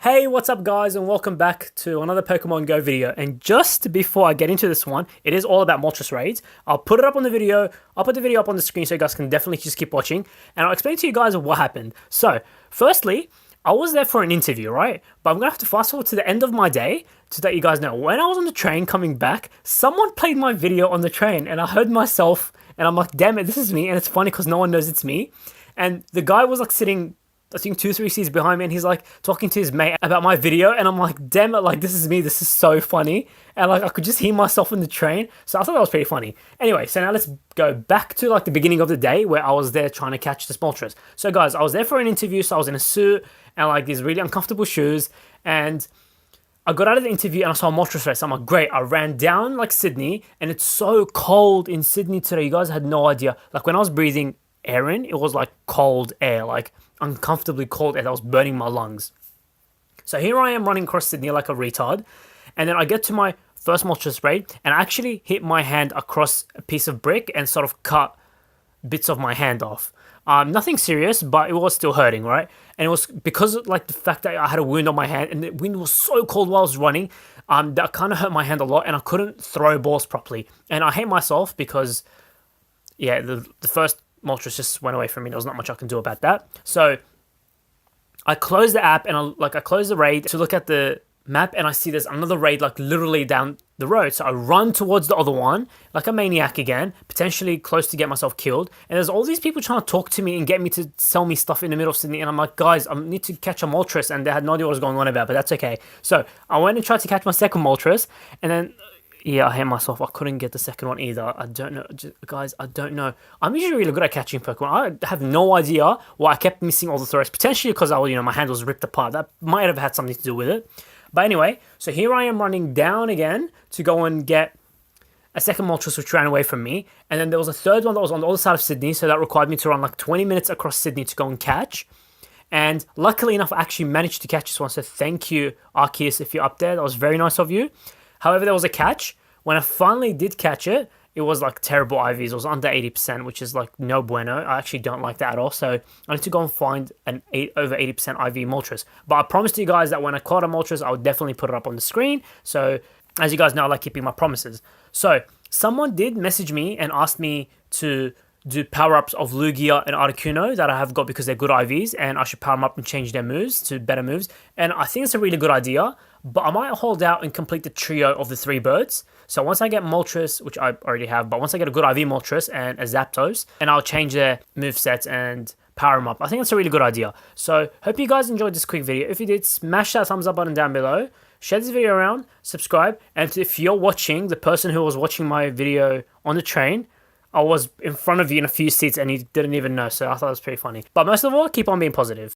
Hey, what's up guys, and welcome back to another Pokemon Go video. And just before I get into this one, it is all about Moltres Raids. I'll put it up on the video, I'll put the video up on the screen so you guys can definitely just keep watching. And I'll explain to you guys what happened. So, firstly, I was there for an interview, right? But I'm going to have to fast forward to the end of my day to let you guys know. When I was on the train coming back, someone played my video on the train and I heard myself and I'm like, damn it, this is me. And it's funny because no one knows it's me. And the guy was like sitting, I think 2-3 seats behind me, and he's like talking to his mate about my video, and I'm like, damn it, like this is me, this is so funny. And like I could just hear myself in the train, so I thought that was pretty funny. Anyway, so now let's go back to like the beginning of the day where I was there trying to catch this Moltres. So guys, I was there for an interview, so I was in a suit and like these really uncomfortable shoes, and I got out of the interview and I saw a Moltres race. I'm like, great. I ran down like Sydney, and it's so cold in Sydney today. You guys had no idea. Like when I was breathing air in, it was like cold air, like uncomfortably cold air that was burning my lungs. So here I am running across Sydney like a retard, and then I get to my first Moltres Raid and I actually hit my hand across a piece of brick and sort of cut bits of my hand off. Nothing serious, but it was still hurting, right? And it was because of like the fact that I had a wound on my hand, and the wind was so cold while I was running, that kind of hurt my hand a lot, and I couldn't throw balls properly. And I hate myself because, yeah, the first Moltres just went away from me. There was not much I can do about that. So I closed the app and I closed the raid to look at the map, and I see there's another raid like literally down the road. So I run towards the other one like a maniac again, potentially close to get myself killed. And there's all these people trying to talk to me and get me to sell me stuff in the middle of Sydney. And I'm like, guys, I need to catch a Moltres, and they had no idea what was going on about, but that's okay. So I went and tried to catch my second Moltres, and then yeah, I hate myself. I couldn't get the second one either. I don't know. Guys, I don't know. I'm usually really good at catching Pokemon. I have no idea why I kept missing all the throws. Potentially because my hand was ripped apart. That might have had something to do with it. But anyway, so here I am running down again to go and get a second Moltres which ran away from me. And then there was a third one that was on the other side of Sydney. So that required me to run like 20 minutes across Sydney to go and catch. And luckily enough, I actually managed to catch this one. So thank you, Arceus, if you're up there. That was very nice of you. However, there was a catch. When I finally did catch it, it was like terrible IVs. It was under 80%, which is like no bueno. I actually don't like that at all. So I need to go and find an over 80% IV Moltres. But I promised you guys that when I caught a Moltres, I would definitely put it up on the screen. So as you guys know, I like keeping my promises. So someone did message me and asked me to do power-ups of Lugia and Articuno that I have got because they're good IVs, and I should power them up and change their moves to better moves. And I think it's a really good idea, but I might hold out and complete the trio of the 3 birds. So once I get Moltres, which I already have, but once I get a good IV Moltres and a Zapdos, and I'll change their movesets and power them up. I think that's a really good idea. So hope you guys enjoyed this quick video. If you did, smash that thumbs up button down below. Share this video around, subscribe, and if you're watching, the person who was watching my video on the train, I was in front of you in a few seats and you didn't even know, so I thought it was pretty funny. But most of all, keep on being positive.